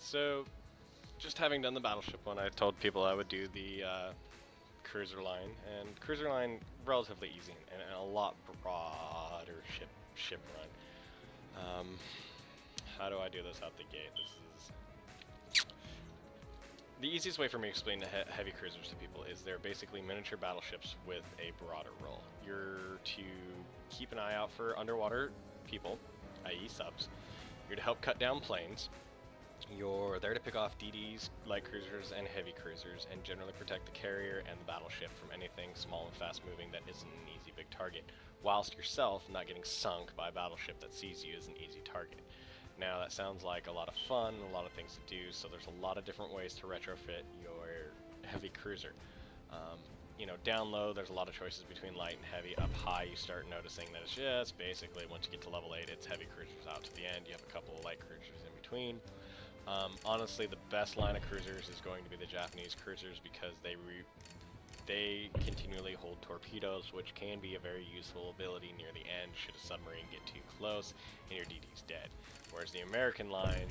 So, just having done the battleship one, I told people I would do the cruiser line, and cruiser line relatively easy and a lot broader ship run. How do I do this out the gate? This is the easiest way for me to explain the heavy cruisers to people is they're basically miniature battleships with a broader role. You're to keep an eye out for underwater people, i.e. subs. You're to help cut down planes. You're there to pick off DDs, light cruisers, and heavy cruisers, and generally protect the carrier and the battleship from anything small and fast moving that isn't an easy big target, whilst yourself not getting sunk by a battleship that sees you as an easy target. Now that sounds like a lot of fun, a lot of things to do, so there's a lot of different ways to retrofit your heavy cruiser. Down low, there's a lot of choices between light and heavy. Up high, you start noticing that it's just basically, once you get to level 8, it's heavy cruisers out to the end. You have a couple of light cruisers in between. Honestly, the best line of cruisers is going to be the Japanese cruisers because they continually hold torpedoes, which can be a very useful ability near the end should a submarine get too close and your DD's dead. Whereas the American line,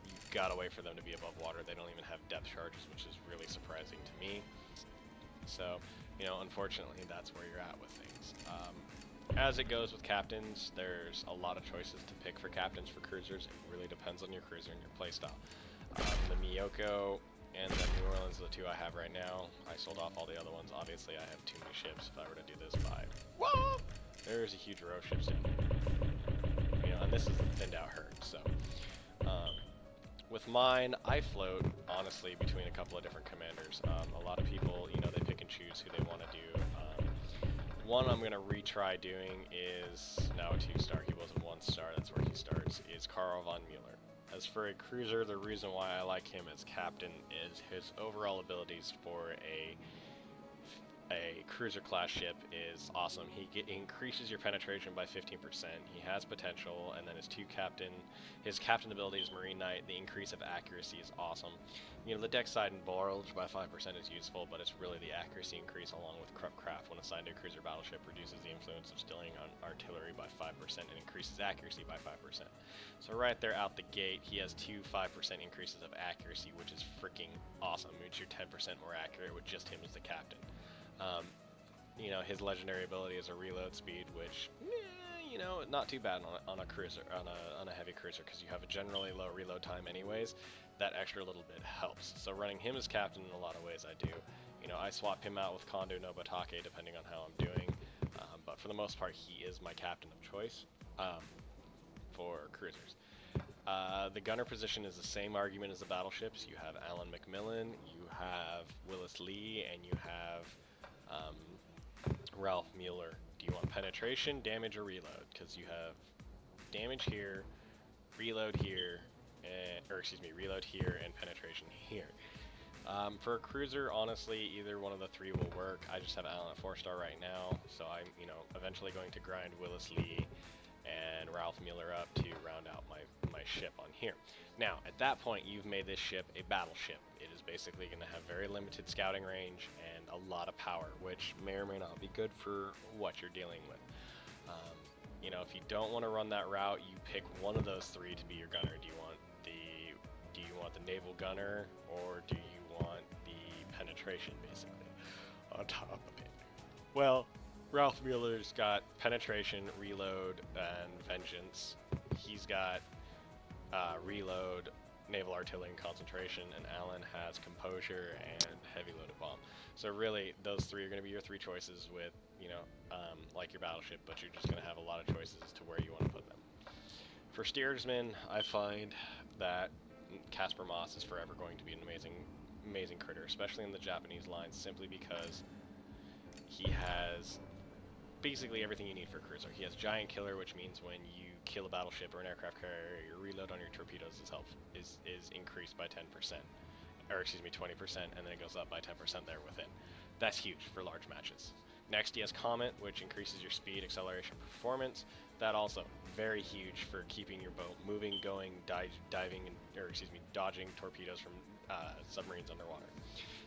you've got to wait for them to be above water. They don't even have depth charges, which is really surprising to me. So, unfortunately, that's where you're at with things. As it goes with captains, there's a lot of choices to pick for captains for cruisers. It really depends on your cruiser and your playstyle. The Miyoko and the New Orleans are the two I have right now. I sold off all the other ones. Obviously, I have too many ships. If I were to do this by... Whoa! There's a huge row of ships down here. And this is the thinned out herd, so... with mine, I float, honestly, between a couple of different commanders. A lot of people, they pick and choose who they want to do. One I'm going to retry doing is now a 2-star. He was a 1-star. That's where he starts. Is Karl von Mueller. As for a cruiser, the reason why I like him as captain is his overall abilities for a cruiser class ship is awesome. He increases your penetration by 15%. He has potential, and then his captain ability is Marine Knight. The increase of accuracy is awesome. The deck side and bulge by 5% is useful, but it's really the accuracy increase along with Krupp Craft when assigned to a cruiser battleship reduces the influence of stilling on artillery by 5% and increases accuracy by 5%. So right there out the gate, he has two 5% increases of accuracy, which is freaking awesome. It's your 10% more accurate with just him as the captain. His legendary ability is a reload speed, which, not too bad on a cruiser, on a heavy cruiser, because you have a generally low reload time anyways. That extra little bit helps. So running him as captain in a lot of ways I do. I swap him out with Kondo Nobutake depending on how I'm doing, but for the most part he is my captain of choice for cruisers. The gunner position is the same argument as the battleships. You have Alan McMillan, you have Willis Lee, and you have Ralph Mueller. Do you want penetration, damage, or reload? Because you have damage here, reload here, reload here, and penetration here. For a cruiser, honestly, either one of the three will work. I just have Alan at 4-star right now, so I'm, eventually going to grind Willis Lee and Ralph Mueller up to round out my ship on here. Now, at that point, you've made this ship a battleship. It is basically going to have very limited scouting range and a lot of power, which may or may not be good for what you're dealing with. If you don't want to run that route, you pick one of those three to be your gunner. Do you want the naval gunner, or do you want the penetration, basically, on top of it? Well, Ralph Mueller's got penetration, reload, and vengeance. He's got reload, naval artillery, and concentration, and Alan has composure and heavy loaded bomb. So really, those three are going to be your three choices with, like your battleship, but you're just going to have a lot of choices as to where you want to put them. For steersman, I find that Casper Moss is forever going to be an amazing critter, especially in the Japanese lines, simply because he has basically everything you need for a cruiser. He has Giant Killer, which means when you kill a battleship or an aircraft carrier, your reload on your torpedoes is increased by 10%, or 20%, and then it goes up by 10% there within. That's huge for large matches. Next, he has Comet, which increases your speed, acceleration, performance. That also very huge for keeping your boat moving, going, dodging torpedoes from submarines underwater.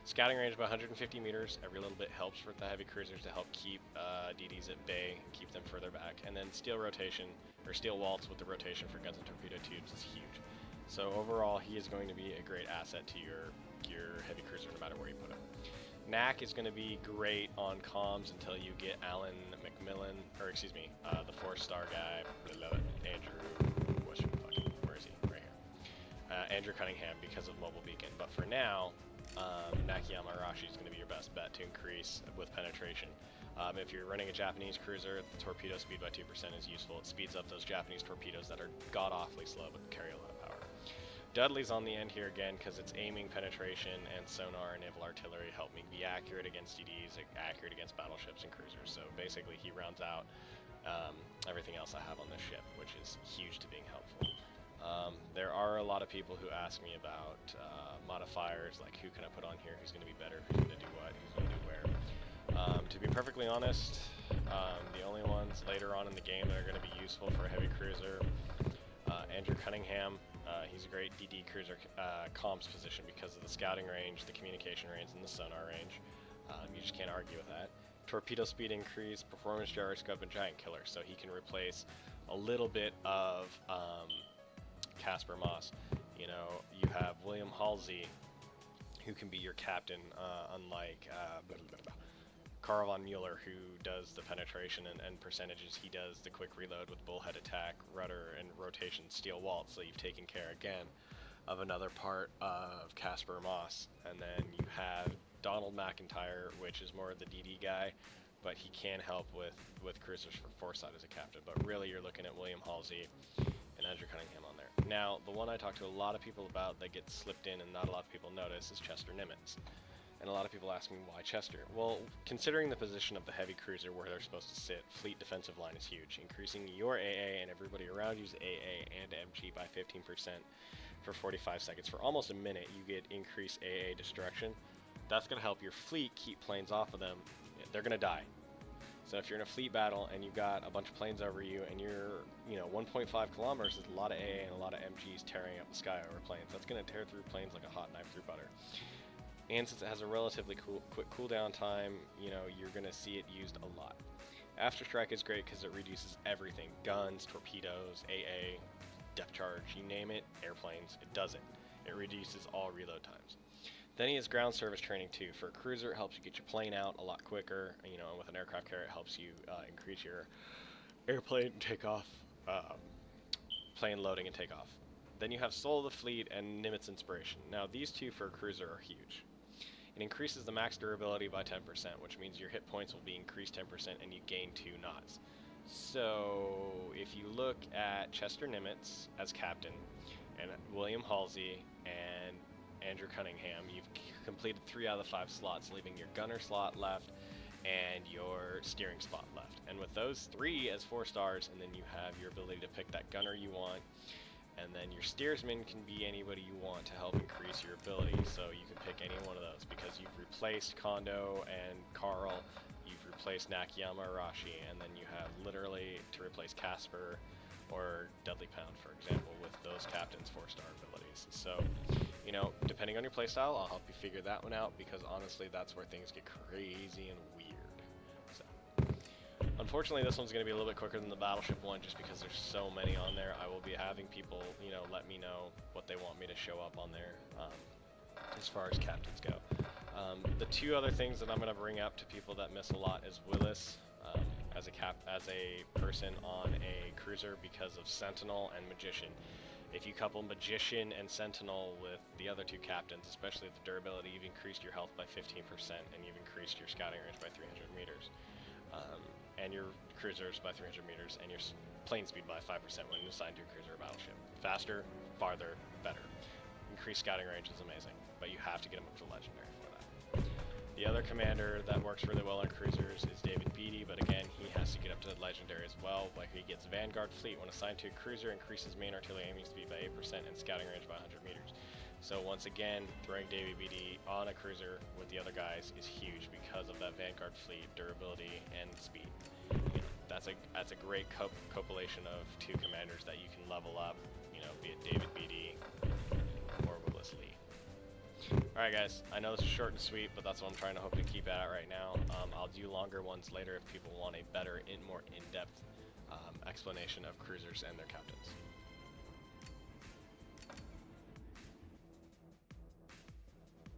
Scouting range by 150 meters. Every little bit helps with the heavy cruisers to help keep DDs at bay and keep them further back. And then steel rotation, or steel waltz with the rotation for guns and torpedo tubes is huge. So overall, he is going to be a great asset to your heavy cruiser, no matter where you put him. Knack is going to be great on comms until you get Alan McMillan, or excuse me, the 4-star guy, Andrew, where is he? Right here. Andrew Cunningham, because of Mobile Beacon. But for now, Nakayama Arashi is going to be your best bet to increase with penetration. If you're running a Japanese cruiser, the torpedo speed by 2% is useful. It speeds up those Japanese torpedoes that are god-awfully slow but carry a lot of power. Dudley's on the end here again because it's aiming, penetration, and sonar and naval artillery help me be accurate against DDs, accurate against battleships and cruisers. So basically he rounds out everything else I have on this ship, which is huge to being helpful. There are a lot of people who ask me about modifiers, like who can I put on here, who's going to be better, who's going to do what, who's going to do where. To be perfectly honest, the only ones later on in the game that are going to be useful for a heavy cruiser, Andrew Cunningham. He's a great DD cruiser comms position because of the scouting range, the communication range, and the sonar range. You just can't argue with that. Torpedo speed increase, performance gyroscope, and giant killer, so he can replace a little bit of Casper Moss. You know, you have William Halsey, who can be your captain, unlike Karl von Mueller, who does the penetration and percentages. He does the quick reload with bullhead attack, rudder, and rotation steel waltz. So you've taken care again of another part of Casper Moss. And then you have Donald McIntyre, which is more of the DD guy, but he can help with cruisers for Foresight as a captain. But really, you're looking at William Halsey and Andrew Cunningham on there. Now, the one I talk to a lot of people about that gets slipped in and not a lot of people notice is Chester Nimitz. And a lot of people ask me why Chester. Well, considering the position of the heavy cruiser where they're supposed to sit, fleet defensive line is huge. Increasing your AA and everybody around you's AA and MG by 15% for 45 seconds. For almost a minute, you get increased AA destruction. That's going to help your fleet keep planes off of them. They're going to die. So if you're in a fleet battle and you've got a bunch of planes over you and you're, 1.5 kilometers is a lot of AA and a lot of MGs tearing up the sky over planes. That's going to tear through planes like a hot knife through butter. And since it has a relatively quick cooldown time, you're going to see it used a lot. After Strike is great because it reduces everything. Guns, torpedoes, AA, depth charge, you name it, airplanes, it does it. It reduces all reload times. Then he has ground service training too. For a cruiser, it helps you get your plane out a lot quicker. And with an aircraft carrier, it helps you increase your airplane takeoff, plane loading and takeoff. Then you have Soul of the Fleet and Nimitz Inspiration. Now these two for a cruiser are huge. It increases the max durability by 10%, which means your hit points will be increased 10% and you gain 2 knots. So if you look at Chester Nimitz as captain, and William Halsey and Andrew Cunningham, you've completed 3 out of the 5 slots, leaving your gunner slot left and your steering spot left. And with those 3 as 4 stars, and then you have your ability to pick that gunner you want, and then your steersman can be anybody you want to help increase your ability. So you can pick any one of those because you've replaced Kondo and Karl, you've replaced Nakayama Arashi, and then you have literally to replace Casper or Dudley Pound, for example, with those captains' 4-star abilities. So, depending on your playstyle, I'll help you figure that one out because honestly, that's where things get crazy and weird. Unfortunately, this one's going to be a little bit quicker than the Battleship one just because there's so many on there. I will be having people, let me know what they want me to show up on there as far as captains go. The 2 other things that I'm going to bring up to people that miss a lot is Willis as a person on a cruiser because of Sentinel and Magician. If you couple Magician and Sentinel with the other 2 captains, especially the durability, you've increased your health by 15% and you've increased your scouting range by 300 meters. And your cruisers by 300 meters, and your plane speed by 5% when assigned to a cruiser or battleship. Faster, farther, better. Increased scouting range is amazing, but you have to get them up to legendary for that. The other commander that works really well on cruisers is David Beatty, but again, he has to get up to legendary as well. Like he gets Vanguard Fleet when assigned to a cruiser, increases main artillery aiming speed by 8% and scouting range by 100 meters. So once again, throwing David Beatty on a cruiser with the other guys is huge because of that Vanguard Fleet durability and speed. That's a great compilation of 2 commanders that you can level up, be it David Beatty or Willis Lee. Alright guys, I know this is short and sweet, but that's what I'm trying to hope to keep at right now. I'll do longer ones later if people want a better, more in-depth explanation of cruisers and their captains.